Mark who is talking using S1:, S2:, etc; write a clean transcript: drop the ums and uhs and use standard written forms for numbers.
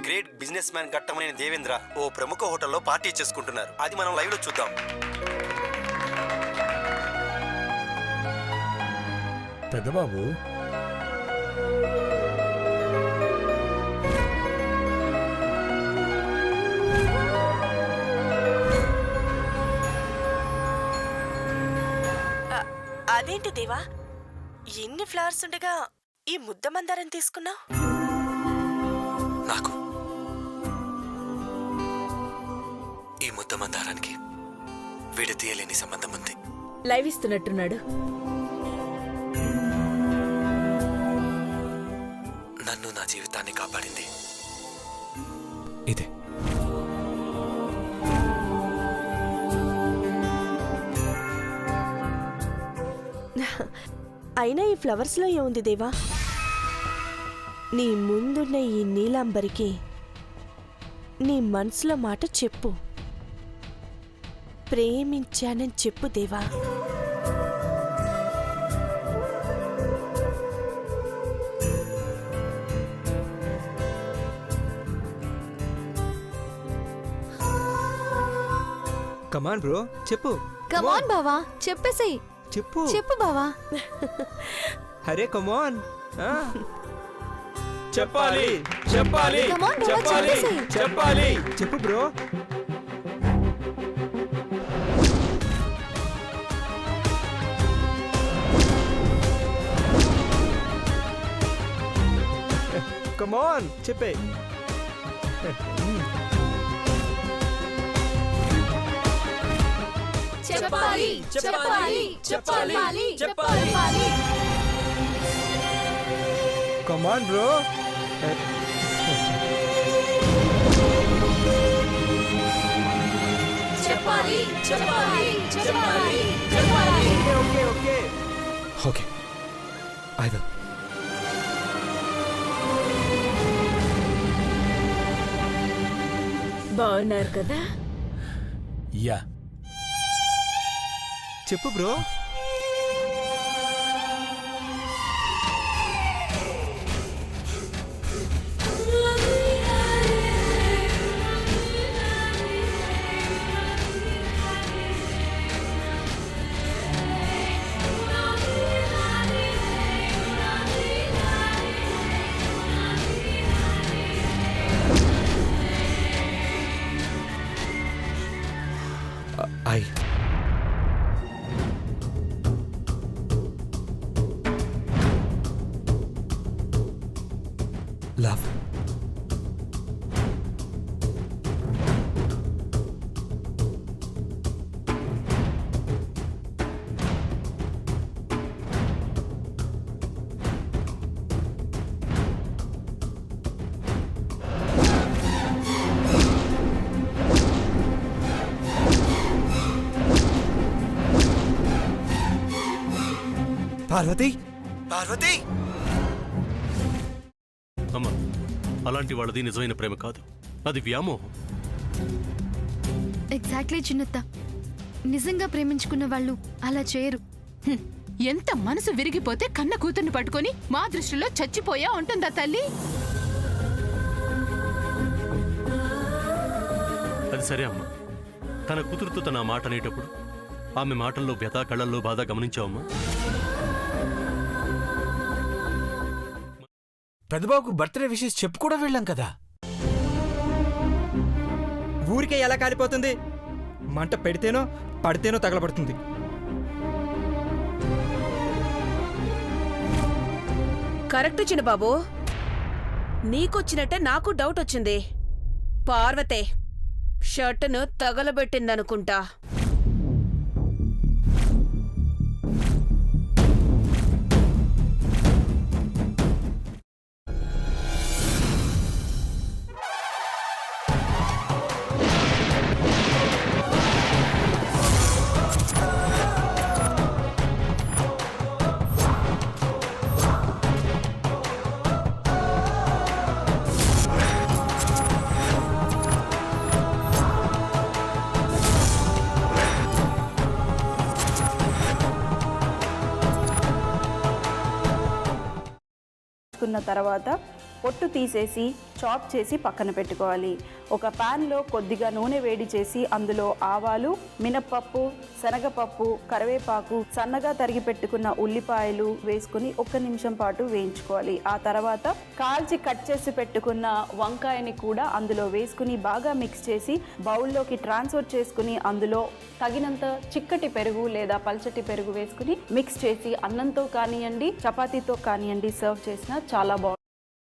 S1: Great businessman Ghattamaneni Devendra ఓ ప్రముఖ హోటల్లో పార్టీ చేసుకుంటున్నారు. అది మనం లైవ్ లో చూద్దాం.
S2: పెద్దబాబు,
S3: అదేంటి దేవా, ఎన్ని ఫ్లవర్స్ ఉండగా ఈ ముద్ద మందారం తీసుకున్నావు?
S1: నాకు ఈ ముద్ద మందారానికి విడతీయలేని సంబంధం ఉంది.
S4: లైవ్ ఇస్తున్నట్టున్నాడు.
S1: నన్ను నా జీవితాన్ని కాపాడింది ఇదే.
S3: అయినా ఈ ఫ్లవర్స్ లో ఏముంది దేవా? నీ ముందున్న ఈ నీలాంబరికి నీ మనసులో మాట చెప్పు. ప్రేమించానని చెప్పు దేవా.
S5: కమాన్ బ్రో, చెప్పు.
S4: కమాన్ బావా, చెప్పేసేయ్.
S5: చెప్పు
S4: చెప్పు బావా.
S5: అరే కమాన్. చెప్పాలి చెప్పాలి
S4: Come on, బావా,
S5: చెప్పాలి
S4: చెప్పేసేయ్.
S5: చెప్పాలి. చెప్పు బ్రో. కమాన్ చెప్పే.
S4: చెప్పాలి చెప్పాలి చెప్పాలి చెప్పాలి.
S5: Come on bro.
S4: చెప్పాలి చెప్పాలి చెప్పాలి చెప్పాలి.
S5: Okay okay
S1: okay, I will.
S4: బాగున్నారు కదా?
S2: యా.
S5: చెప్పు bro.
S1: I love. Parvati, Parvati.
S6: అమ్మా, అలాంటి వాళ్ళది నిజమైన ప్రేమ కాదు, అది వ్యామోహం.
S7: ఎగ్జాక్ట్లీ చిన్నత్త, నిజంగా ప్రేమించుకున్న వాళ్ళు అలా చేయరు.
S8: ఎంత మనసు విరిగిపోతే కన్న కూతుర్ని పట్టుకొని మా దృష్టిలో చచ్చిపోయా ఉంటుందా తల్లి?
S6: అది సరే అమ్మా, తన కూతురుతో తన మాట అనేటప్పుడు ఆమె మాటల్లో వ్యథ, కళ్ళల్లో బాధ గమనించావమ్మా?
S2: పెద్దబాబుకు బర్త్డే విషెస్ చెప్పు కూడా వెళ్ళాం కదా.
S5: ఊరికే ఎలా కాలిపోతుంది? మంట పెడితేనో పడితేనో తగలబడుతుంది.
S9: కరెక్ట్ చిన్నబాబు, నీకొచ్చినట్టే నాకు డౌట్ వచ్చింది. పార్వతే షర్టును తగలబెట్టిందనుకుంటా.
S10: తర్వాత పొట్టు తీసేసి చాప్ చేసి పక్కన పెట్టుకోవాలి. ఒక ప్యాన్లో కొద్దిగా నూనె వేడి చేసి అందులో ఆవాలు, మినప్పప్పు, శనగపప్పు, కరివేపాకు, సన్నగా తరిగి పెట్టుకున్న ఉల్లిపాయలు వేసుకుని 1 నిమిషం పాటు వేయించుకోవాలి. ఆ తర్వాత కాల్చి కట్ చేసి పెట్టుకున్న వంకాయని కూడా అందులో వేసుకుని బాగా మిక్స్ చేసి బౌల్లోకి ట్రాన్స్ఫర్ చేసుకుని అందులో తగినంత చిక్కటి పెరుగు లేదా పల్చటి పెరుగు వేసుకుని మిక్స్ చేసి అన్నంతో కానివ్వండి, చపాతీతో కానివ్వండి సర్వ్ చేసినా చాలా బాగుంటుంది.